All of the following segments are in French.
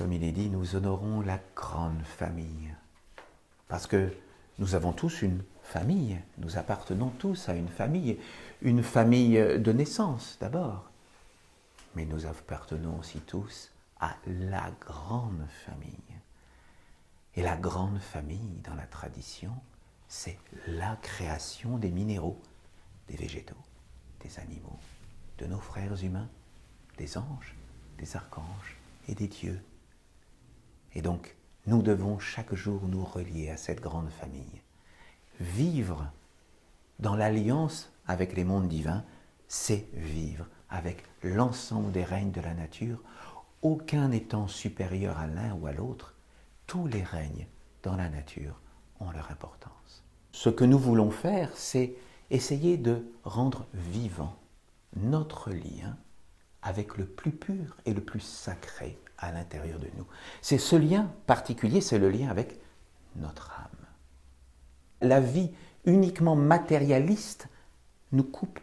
Comme il est dit, nous honorons la grande famille. Parce que nous avons tous une famille, nous appartenons tous à une famille de naissance d'abord. Mais nous appartenons aussi tous à la grande famille. Et la grande famille, dans la tradition, c'est la création des minéraux, des végétaux, des animaux, de nos frères humains, des anges, des archanges et des dieux. Et donc, nous devons chaque jour nous relier à cette grande famille. Vivre dans l'alliance avec les mondes divins, c'est vivre avec l'ensemble des règnes de la nature, aucun n'étant supérieur à l'un ou à l'autre. Tous les règnes dans la nature ont leur importance. Ce que nous voulons faire, c'est essayer de rendre vivant notre lien avec le plus pur et le plus sacré à l'intérieur de nous. C'est ce lien particulier, c'est le lien avec notre âme. La vie uniquement matérialiste nous coupe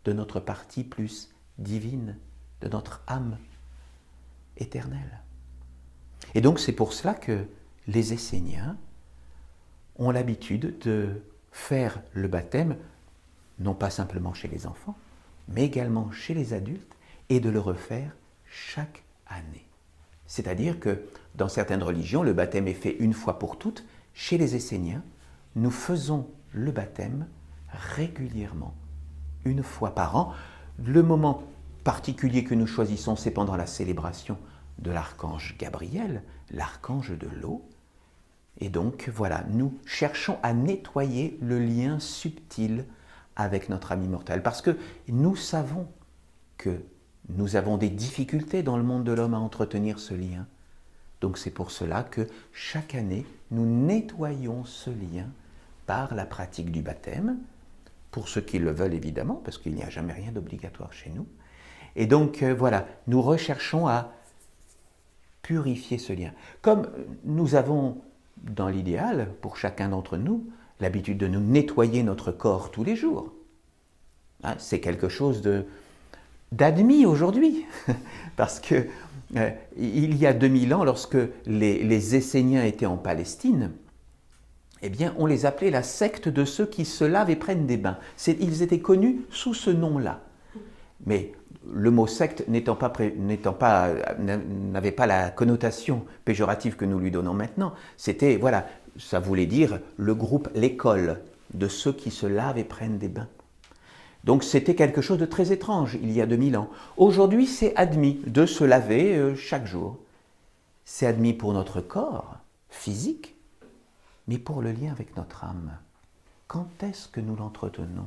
de notre partie plus divine, de notre âme éternelle. Et donc c'est pour cela que les Esséniens ont l'habitude de faire le baptême, non pas simplement chez les enfants, mais également chez les adultes, et de le refaire chaque année. C'est-à-dire que dans certaines religions, le baptême est fait une fois pour toutes. Chez les Esséniens, nous faisons le baptême régulièrement, une fois par an. Le moment particulier que nous choisissons, c'est pendant la célébration de l'archange Gabriel, l'archange de l'eau. Et donc, voilà, nous cherchons à nettoyer le lien subtil avec notre âme immortelle, parce que nous savons que nous avons des difficultés dans le monde de l'homme à entretenir ce lien. Donc c'est pour cela que chaque année, nous nettoyons ce lien par la pratique du baptême, pour ceux qui le veulent évidemment, parce qu'il n'y a jamais rien d'obligatoire chez nous. Et donc voilà, nous recherchons à purifier ce lien. Comme nous avons, dans l'idéal, pour chacun d'entre nous, l'habitude de nous nettoyer notre corps tous les jours. Hein, c'est quelque chose d'admis aujourd'hui, parce que il y a 2000 ans, lorsque les Esséniens étaient en Palestine, eh bien, on les appelait la secte de ceux qui se lavent et prennent des bains. Ils étaient connus sous ce nom-là. Mais le mot secte n'avait pas la connotation péjorative que nous lui donnons maintenant. C'était, voilà, ça voulait dire le groupe, l'école de ceux qui se lavent et prennent des bains. Donc c'était quelque chose de très étrange il y a 2000 ans. Aujourd'hui, c'est admis de se laver chaque jour. C'est admis pour notre corps physique, mais pour le lien avec notre âme. Quand est-ce que nous l'entretenons?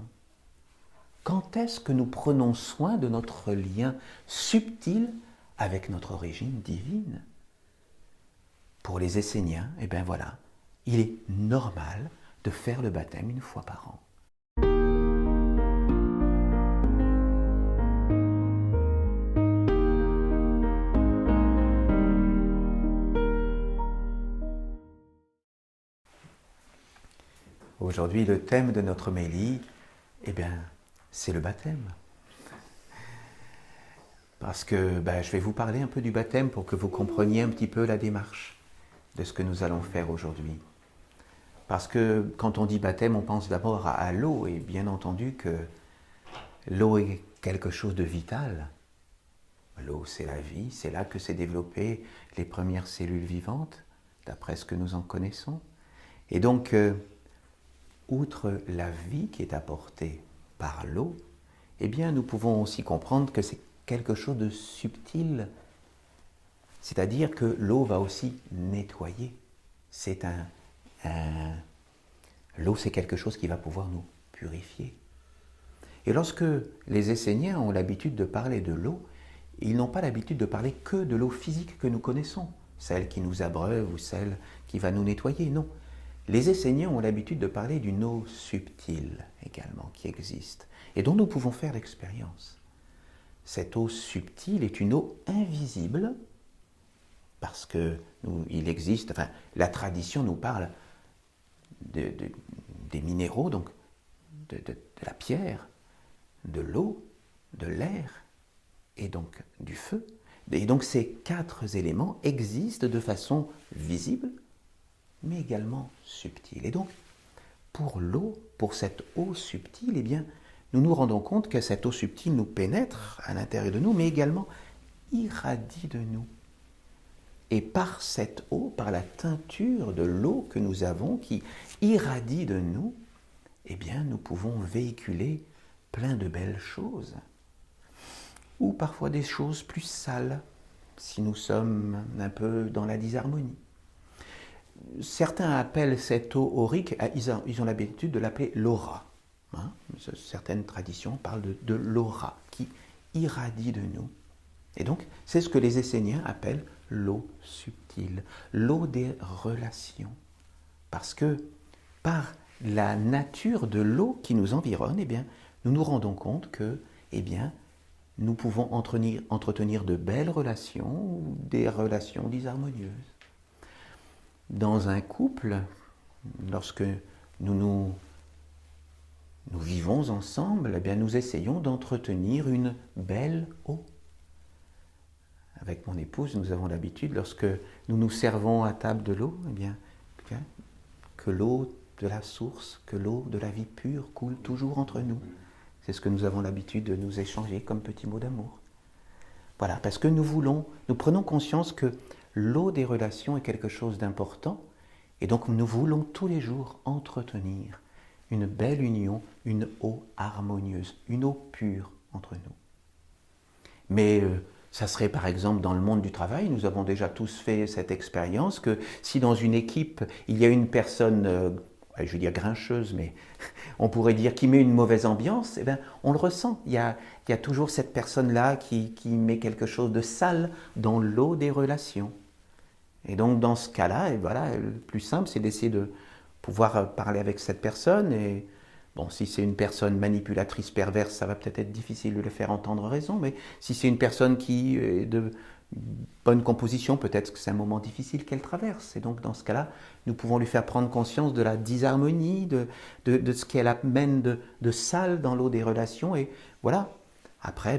Quand est-ce que nous prenons soin de notre lien subtil avec notre origine divine? Pour les Esséniens, eh bien voilà, il est normal de faire le baptême une fois par an. Aujourd'hui, le thème de notre homélie, eh bien, c'est le baptême. Parce que je vais vous parler un peu du baptême pour que vous compreniez un petit peu la démarche de ce que nous allons faire aujourd'hui. Parce que quand on dit baptême, on pense d'abord à l'eau, et bien entendu que l'eau est quelque chose de vital. L'eau, c'est la vie, c'est là que s'est développées les premières cellules vivantes, d'après ce que nous en connaissons. Et donc, outre la vie qui est apportée par l'eau, eh bien, nous pouvons aussi comprendre que c'est quelque chose de subtil. C'est-à-dire que l'eau va aussi nettoyer. L'eau, c'est quelque chose qui va pouvoir nous purifier. Et lorsque les Esséniens ont l'habitude de parler de l'eau, ils n'ont pas l'habitude de parler que de l'eau physique que nous connaissons, celle qui nous abreuve ou celle qui va nous nettoyer, non. Les Esséniens ont l'habitude de parler d'une eau subtile également, qui existe, et dont nous pouvons faire l'expérience. Cette eau subtile est une eau invisible, parce que il existe, la tradition nous parle des minéraux, donc de la pierre, de l'eau, de l'air, et donc du feu, Et donc ces 4 éléments existent de façon visible, mais également subtile. Et donc, pour l'eau, pour cette eau subtile, eh bien, nous nous rendons compte que cette eau subtile nous pénètre à l'intérieur de nous, mais également irradie de nous. Et par cette eau, par la teinture de l'eau que nous avons, qui irradie de nous, eh bien, nous pouvons véhiculer plein de belles choses. Ou parfois des choses plus sales, si nous sommes un peu dans la disharmonie. Certains appellent cette eau aurique, ils ont l'habitude de l'appeler l'aura. Hein. Certaines traditions parlent de l'aura qui irradie de nous. Et donc, c'est ce que les Esséniens appellent l'eau subtile, l'eau des relations. Parce que par la nature de l'eau qui nous environne, eh bien, nous nous rendons compte que, eh bien, nous pouvons entretenir de belles relations ou des relations disharmonieuses. Dans un couple, lorsque nous vivons ensemble, eh bien, nous essayons d'entretenir une belle eau. Avec mon épouse, nous avons l'habitude, lorsque nous nous servons à table de l'eau, eh bien, que l'eau de la source, que l'eau de la vie pure coule toujours entre nous. C'est ce que nous avons l'habitude de nous échanger comme petits mots d'amour. Voilà, parce que nous prenons conscience que l'eau des relations est quelque chose d'important, et donc nous voulons tous les jours entretenir une belle union, une eau harmonieuse, une eau pure entre nous. Mais ça serait par exemple dans le monde du travail, nous avons déjà tous fait cette expérience que si dans une équipe il y a une personne, je veux dire grincheuse, mais on pourrait dire qui met une mauvaise ambiance, eh bien, on le ressent. Il y a toujours cette personne-là qui met quelque chose de sale dans l'eau des relations. Et donc dans ce cas-là, et voilà, le plus simple, c'est d'essayer de pouvoir parler avec cette personne. Et bon, si c'est une personne manipulatrice, perverse, ça va peut-être être difficile de le faire entendre raison, mais si c'est une personne qui est de bonne composition, peut-être que c'est un moment difficile qu'elle traverse. Et donc dans ce cas-là, nous pouvons lui faire prendre conscience de la disharmonie, de ce qu'elle amène de sale dans l'eau des relations. Et voilà, après,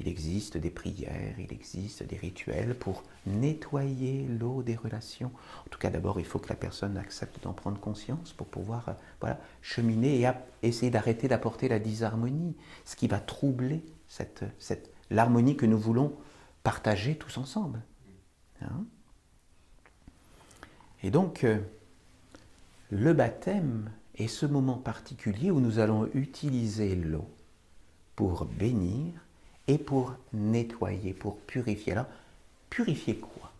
il existe des prières, il existe des rituels pour nettoyer l'eau des relations. En tout cas, d'abord, il faut que la personne accepte d'en prendre conscience pour pouvoir cheminer et essayer d'arrêter d'apporter la disharmonie, ce qui va troubler l'harmonie que nous voulons partager tous ensemble. Hein? Et donc, le baptême est ce moment particulier où nous allons utiliser l'eau pour bénir et pour nettoyer, pour purifier. Alors, purifier quoi?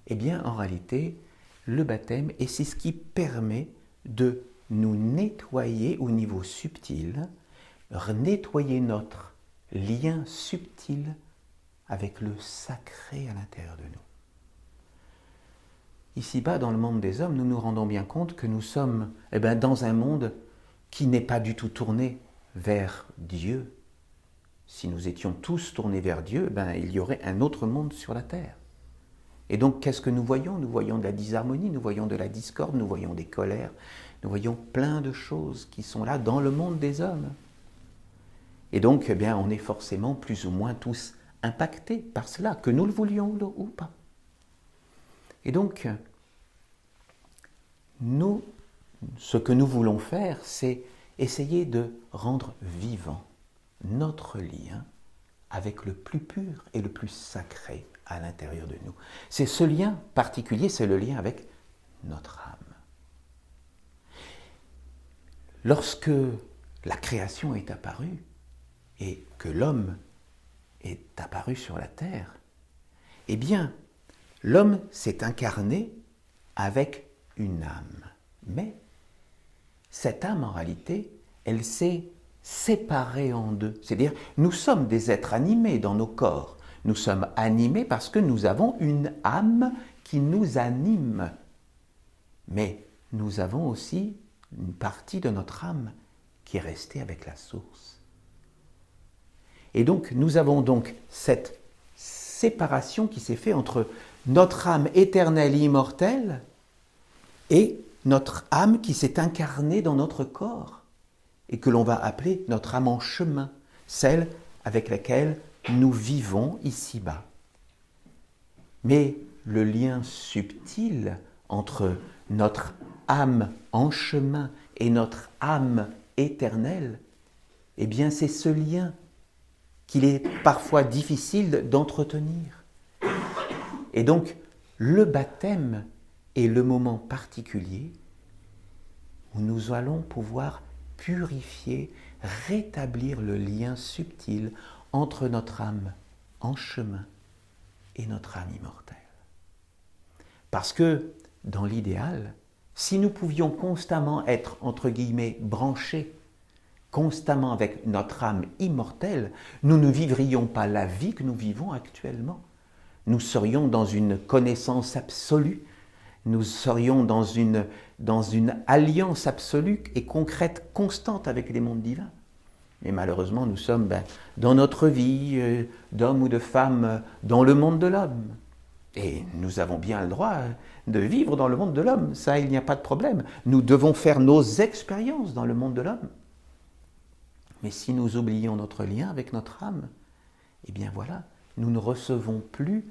Eh bien, en réalité, le baptême, et c'est ce qui permet de nous nettoyer au niveau subtil, nettoyer notre lien subtil avec le sacré à l'intérieur de nous. Ici-bas, dans le monde des hommes, nous nous rendons bien compte que nous sommes dans un monde qui n'est pas du tout tourné vers Dieu. Si nous étions tous tournés vers Dieu, il y aurait un autre monde sur la terre. Et donc, qu'est-ce que nous voyons? Nous voyons de la disharmonie, nous voyons de la discorde, nous voyons des colères, nous voyons plein de choses qui sont là dans le monde des hommes. Et donc, on est forcément plus ou moins tous impactés par cela, que nous le voulions ou pas. Et donc, nous, ce que nous voulons faire, c'est essayer de rendre vivant notre lien avec le plus pur et le plus sacré à l'intérieur de nous. C'est ce lien particulier, c'est le lien avec notre âme. Lorsque la création est apparue et que l'homme est apparu sur la terre, eh bien, l'homme s'est incarné avec une âme. Mais cette âme, en réalité, elle s'est séparés en deux. C'est-à-dire, nous sommes des êtres animés dans nos corps. Nous sommes animés parce que nous avons une âme qui nous anime. Mais nous avons aussi une partie de notre âme qui est restée avec la source. Et donc, nous avons donc cette séparation qui s'est faite entre notre âme éternelle et immortelle et notre âme qui s'est incarnée dans notre corps et que l'on va appeler notre âme en chemin, celle avec laquelle nous vivons ici-bas. Mais le lien subtil entre notre âme en chemin et notre âme éternelle, eh bien c'est ce lien qu'il est parfois difficile d'entretenir. Et donc, le baptême est le moment particulier où nous allons pouvoir purifier, rétablir le lien subtil entre notre âme en chemin et notre âme immortelle. Parce que, dans l'idéal, si nous pouvions constamment être, entre guillemets, branchés, constamment avec notre âme immortelle, nous ne vivrions pas la vie que nous vivons actuellement. Nous serions dans une connaissance absolue, nous serions dans une alliance absolue et concrète, constante avec les mondes divins. Mais malheureusement, nous sommes dans notre vie d'homme ou de femme dans le monde de l'homme. Et nous avons bien le droit de vivre dans le monde de l'homme, ça, il n'y a pas de problème. Nous devons faire nos expériences dans le monde de l'homme. Mais si nous oublions notre lien avec notre âme, eh bien voilà, nous ne recevons plus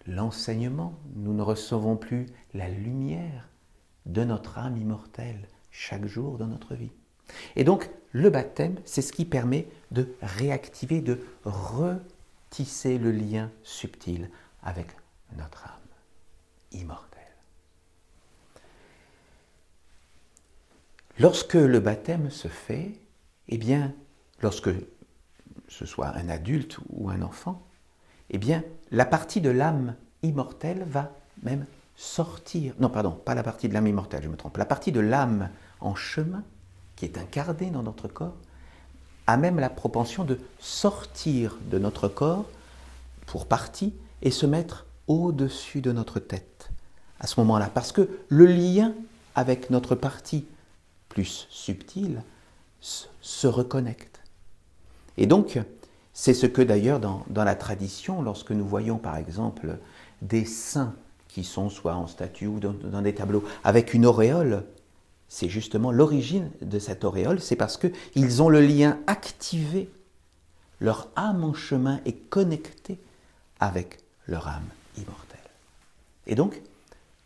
l'enseignement, nous ne recevons plus la lumière de notre âme immortelle chaque jour de notre vie. Et donc, le baptême, c'est ce qui permet de réactiver, de retisser le lien subtil avec notre âme immortelle. Lorsque le baptême se fait, eh bien, lorsque ce soit un adulte ou un enfant, eh bien, la partie de l'âme immortelle va même sortir. Non, pardon, pas la partie de l'âme immortelle, je me trompe. La partie de l'âme en chemin, qui est incarnée dans notre corps, a même la propension de sortir de notre corps pour partie et se mettre au-dessus de notre tête à ce moment-là. Parce que le lien avec notre partie plus subtile se reconnecte. Et donc, c'est ce que d'ailleurs dans la tradition, lorsque nous voyons par exemple des saints qui sont soit en statue ou dans des tableaux avec une auréole, c'est justement l'origine de cette auréole, c'est parce qu'ils ont le lien activé, leur âme en chemin est connectée avec leur âme immortelle. Et donc,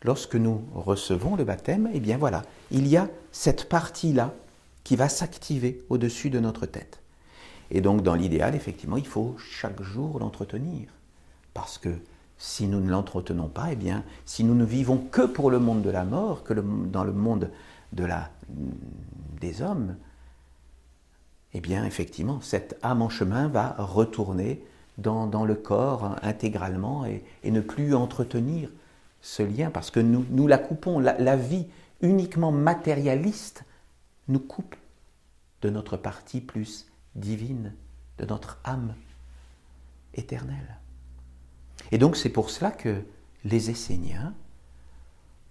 lorsque nous recevons le baptême, eh bien voilà, il y a cette partie-là qui va s'activer au-dessus de notre tête. Et donc, dans l'idéal, effectivement, il faut chaque jour l'entretenir. Parce que si nous ne l'entretenons pas, eh bien, si nous ne vivons que pour le monde de la mort, dans le monde des hommes, eh bien, effectivement, cette âme en chemin va retourner dans le corps intégralement et ne plus entretenir ce lien, parce que nous la coupons. La vie uniquement matérialiste nous coupe de notre partie plus divine, de notre âme éternelle. Et donc c'est pour cela que les Esséniens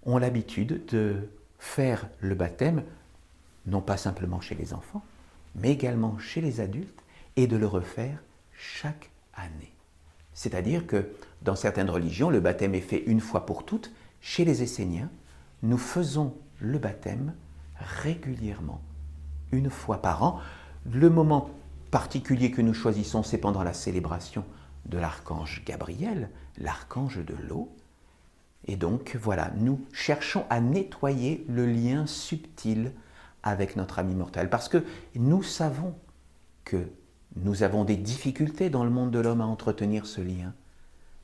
ont l'habitude de faire le baptême, non pas simplement chez les enfants, mais également chez les adultes, et de le refaire chaque année. C'est-à-dire que dans certaines religions, le baptême est fait une fois pour toutes. Chez les Esséniens, nous faisons le baptême régulièrement, une fois par an. Le moment particulier que nous choisissons, c'est pendant la célébration de l'archange Gabriel, l'archange de l'eau. Et donc, voilà, nous cherchons à nettoyer le lien subtil avec notre âme immortelle, parce que nous savons que nous avons des difficultés dans le monde de l'homme à entretenir ce lien.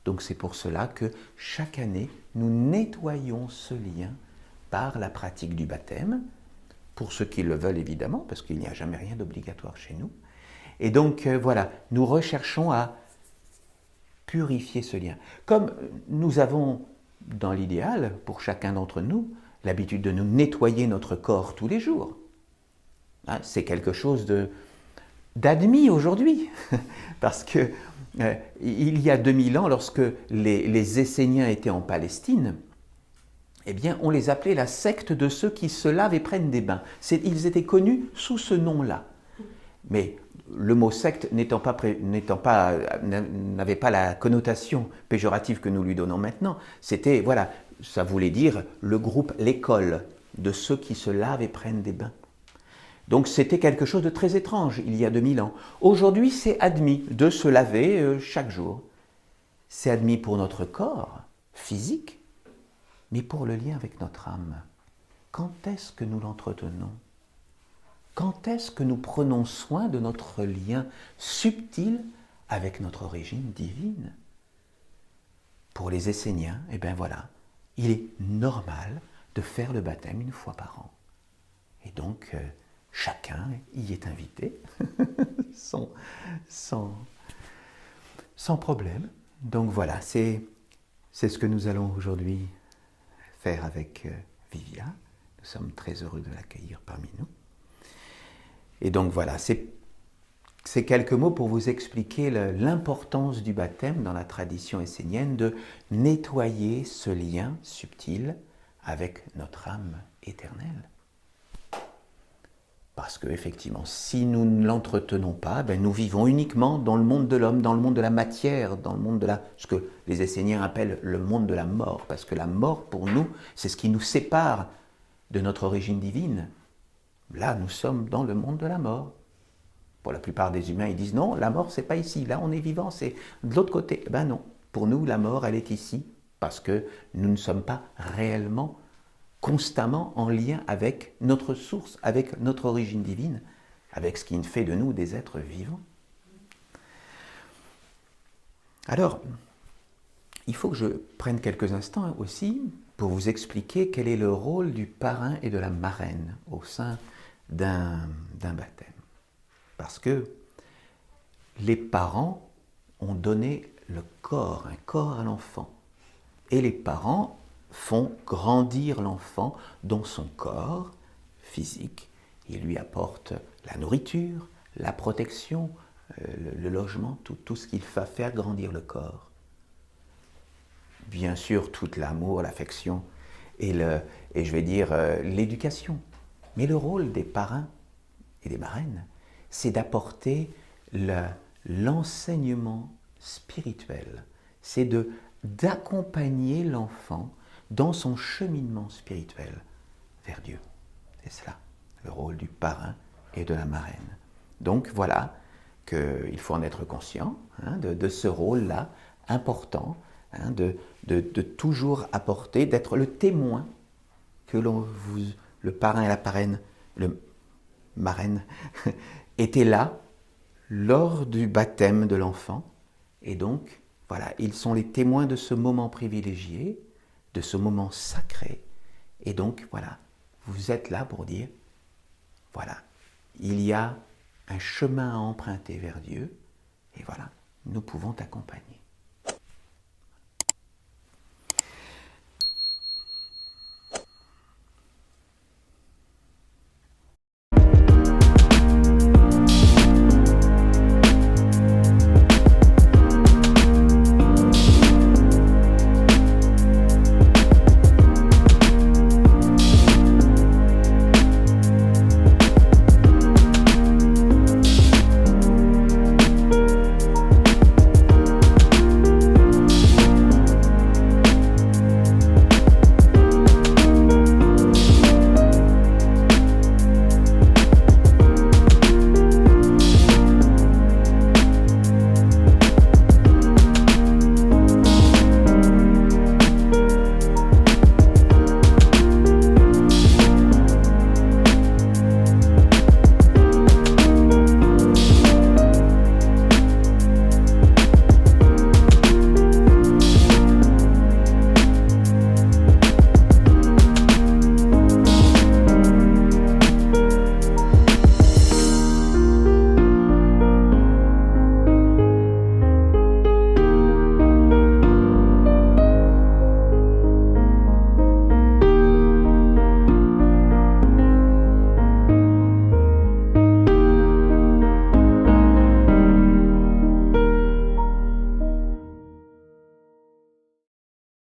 Donc c'est pour cela que chaque année, nous nettoyons ce lien par la pratique du baptême, pour ceux qui le veulent évidemment, parce qu'il n'y a jamais rien d'obligatoire chez nous. Et donc voilà, nous recherchons à purifier ce lien. Comme nous avons, dans l'idéal, pour chacun d'entre nous, l'habitude de nous nettoyer notre corps tous les jours. Hein, c'est quelque chose d'admis aujourd'hui, parce que il y a 2000 ans, lorsque les Esséniens étaient en Palestine, eh bien, on les appelait la secte de ceux qui se lavent et prennent des bains. Ils étaient connus sous ce nom-là. Mais le mot secte n'avait pas la connotation péjorative que nous lui donnons maintenant. C'était, voilà, ça voulait dire le groupe, l'école de ceux qui se lavent et prennent des bains. Donc c'était quelque chose de très étrange il y a 2000 ans. Aujourd'hui, c'est admis de se laver chaque jour. C'est admis pour notre corps physique, mais pour le lien avec notre âme. Quand est-ce que nous l'entretenons? Quand est-ce que nous prenons soin de notre lien subtil avec notre origine divine? Pour les Esséniens, eh bien voilà, il est normal de faire le baptême une fois par an. Et donc, chacun y est invité, sans problème. Donc voilà, c'est ce que nous allons aujourd'hui faire avec Vivia. Nous sommes très heureux de l'accueillir parmi nous. Et donc voilà, c'est quelques mots pour vous expliquer l'importance du baptême dans la tradition essénienne de nettoyer ce lien subtil avec notre âme éternelle. Parce qu'effectivement, si nous ne l'entretenons pas, nous vivons uniquement dans le monde de l'homme, dans le monde de la matière, dans le monde de ce que les Esséniens appellent le monde de la mort. Parce que la mort, pour nous, c'est ce qui nous sépare de notre origine divine. Là, nous sommes dans le monde de la mort. Pour la plupart des humains, ils disent non, la mort, c'est pas ici. Là, on est vivant, c'est de l'autre côté. Ben non, pour nous, la mort, elle est ici. Parce que nous ne sommes pas réellement constamment en lien avec notre source, avec notre origine divine, avec ce qui fait de nous des êtres vivants. Alors, il faut que je prenne quelques instants aussi pour vous expliquer quel est le rôle du parrain et de la marraine au sein d'un baptême. Parce que les parents ont donné le corps, un corps à l'enfant. Et les parents font grandir l'enfant dans son corps physique. Ils lui apportent la nourriture, la protection, le logement, tout ce qu'il va faire grandir le corps. Bien sûr, tout l'amour, l'affection et je vais dire l'éducation. Mais le rôle des parrains et des marraines, c'est d'apporter l'enseignement spirituel. C'est d'accompagner l'enfant dans son cheminement spirituel vers Dieu. C'est cela, le rôle du parrain et de la marraine. Donc voilà qu'il faut en être conscient de ce rôle-là important, de toujours apporter, d'être le témoin que le parrain et la marraine étaient là lors du baptême de l'enfant. Et donc, voilà, ils sont les témoins de ce moment privilégié, de ce moment sacré. Et donc, voilà, vous êtes là pour dire, voilà, il y a un chemin à emprunter vers Dieu, et voilà, nous pouvons t'accompagner.